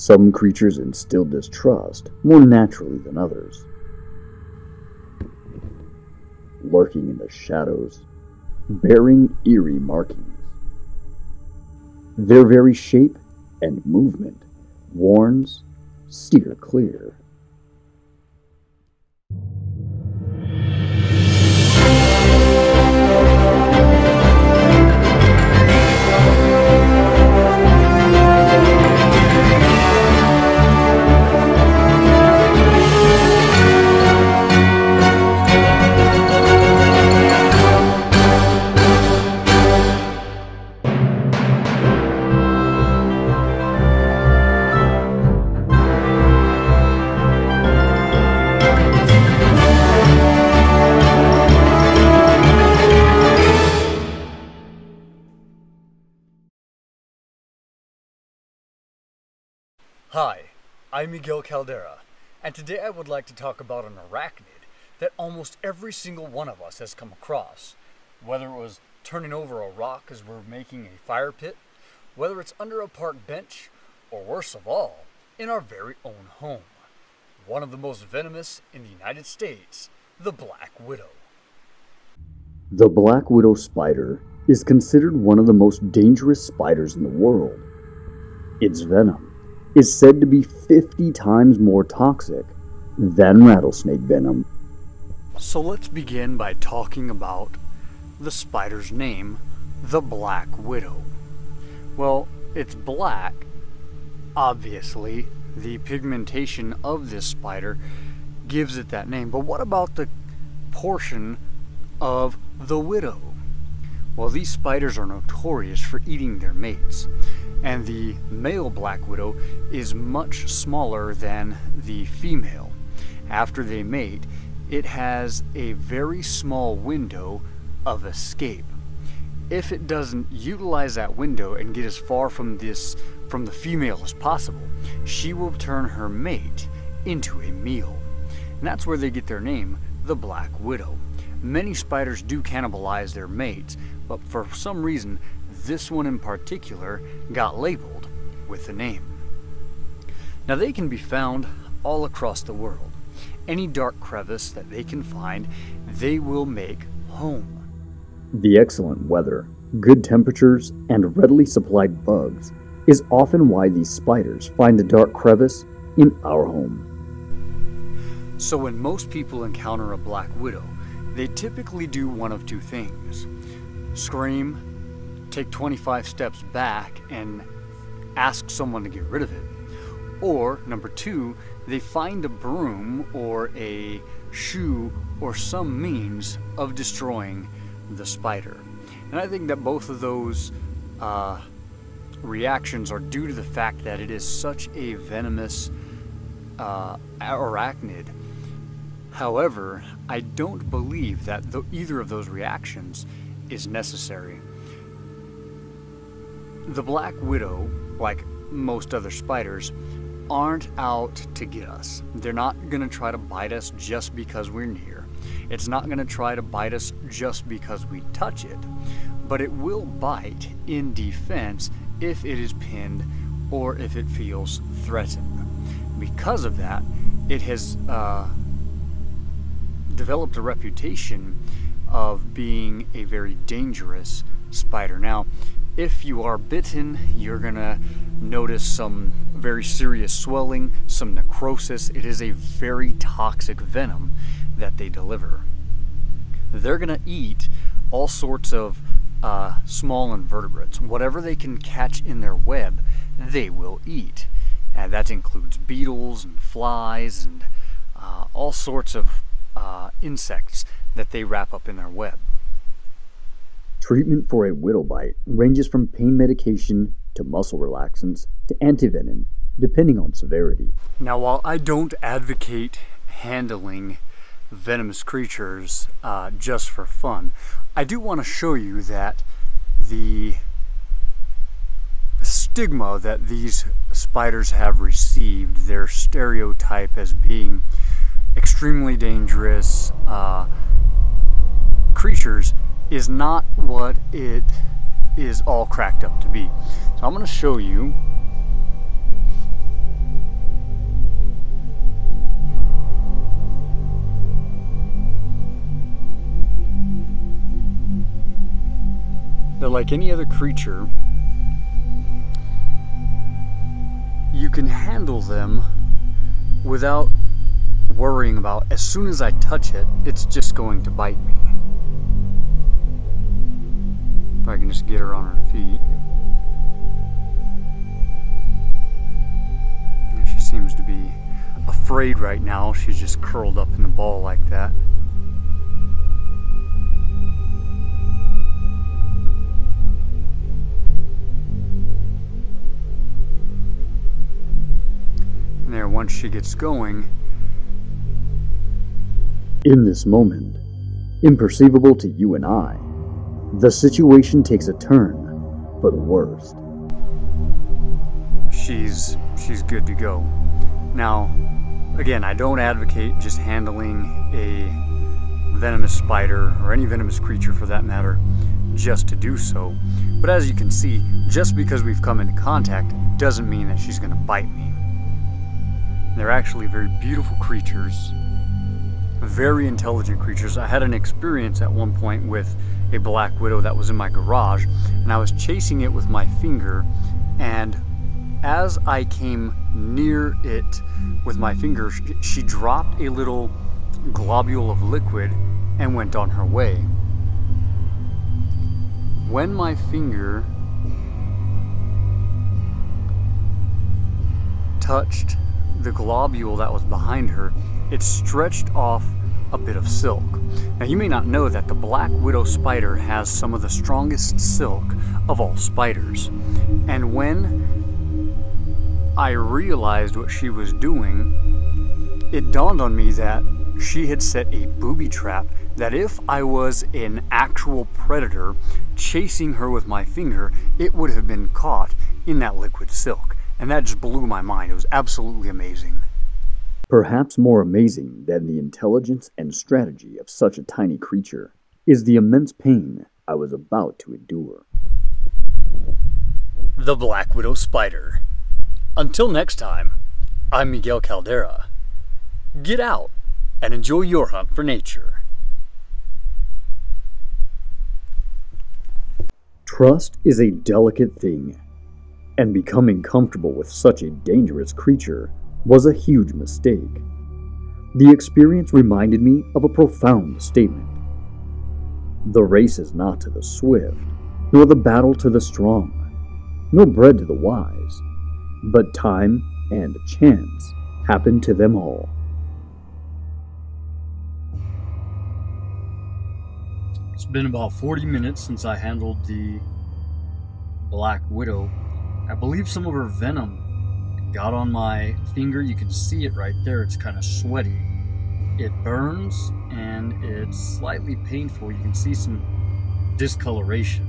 Some creatures instill distrust more naturally than others. Lurking in the shadows, bearing eerie markings. Their very shape and movement warns, steer clear. Hi, I'm Miguel Caldera, and today I would like to talk about an arachnid that almost every single one of us has come across. Whether it was turning over a rock as we're making a fire pit, whether it's under a park bench, or worst of all, in our very own home. One of the most venomous in the United States, the Black Widow. The Black Widow spider is considered one of the most dangerous spiders in the world. Its venom is said to be 50 times more toxic than rattlesnake venom. So let's begin by talking about the spider's name, the Black Widow. Well, it's black. Obviously, the pigmentation of this spider gives it that name. But what about the portion of the widow? Well, these spiders are notorious for eating their mates. And the male black widow is much smaller than the female. After they mate, it has a very small window of escape. If it doesn't utilize that window and get as far from the female as possible, she will turn her mate into a meal. And that's where they get their name, the Black Widow. Many spiders do cannibalize their mates, but for some reason, this one in particular got labeled with the name. Now they can be found all across the world. Any dark crevice that they can find, they will make home. The excellent weather, good temperatures, and readily supplied bugs is often why these spiders find a dark crevice in our home. So when most people encounter a Black Widow, they typically do one of two things: scream, take 25 steps back and ask someone to get rid of it. Or, number two, they find a broom or a shoe or some means of destroying the spider. And I think that both of those reactions are due to the fact that it is such a venomous arachnid. However, I don't believe that either of those reactions is necessary. The Black Widow, like most other spiders, aren't out to get us. They're not going to try to bite us just because we're near. It's not going to try to bite us just because we touch it. But it will bite in defense if it is pinned or if it feels threatened. Because of that, it has developed a reputation of being a very dangerous spider. Now, if you are bitten, you're gonna notice some very serious swelling, some necrosis. It is a very toxic venom that they deliver. They're gonna eat all sorts of small invertebrates. Whatever they can catch in their web, they will eat. And that includes beetles and flies and all sorts of insects that they wrap up in their web. Treatment for a widow bite ranges from pain medication to muscle relaxants to antivenom, depending on severity. Now, while I don't advocate handling venomous creatures just for fun, I do want to show you that the stigma that these spiders have received, their stereotype as being extremely dangerous creatures, is not what it is all cracked up to be. So I'm going to show you that like any other creature, you can handle them without worrying about, as soon as I touch it, it's just going to bite me. If I can just get her on her feet. And she seems to be afraid right now. She's just curled up in the ball like that. And there, once she gets going. In this moment, imperceivable to you and I, the situation takes a turn for the worst. She's good to go. Now, again, I don't advocate just handling a venomous spider, or any venomous creature for that matter, just to do so. But as you can see, just because we've come into contact doesn't mean that she's going to bite me. They're actually very beautiful creatures, very intelligent creatures. I had an experience at one point with a black widow that was in my garage, and I was chasing it with my finger, and as I came near it with my finger, she dropped a little globule of liquid and went on her way. When my finger touched the globule that was behind her, it stretched off a bit of silk. Now, you may not know that the black widow spider has some of the strongest silk of all spiders. And when I realized what she was doing, it dawned on me that she had set a booby trap, that if I was an actual predator chasing her with my finger, it would have been caught in that liquid silk. And that just blew my mind. It was absolutely amazing. Perhaps more amazing than the intelligence and strategy of such a tiny creature is the immense pain I was about to endure. The Black Widow Spider. Until next time, I'm Miguel Caldera. Get out and enjoy your hunt for nature. Trust is a delicate thing, and becoming comfortable with such a dangerous creature was a huge mistake. The experience reminded me of a profound statement. The race is not to the swift, nor the battle to the strong, nor bread to the wise, but time and chance happen to them all. It's been about 40 minutes since I handled the Black Widow. I believe some of her venom got on my finger. You can see it right there. It's kind of sweaty. It burns and it's slightly painful. You can see some discoloration.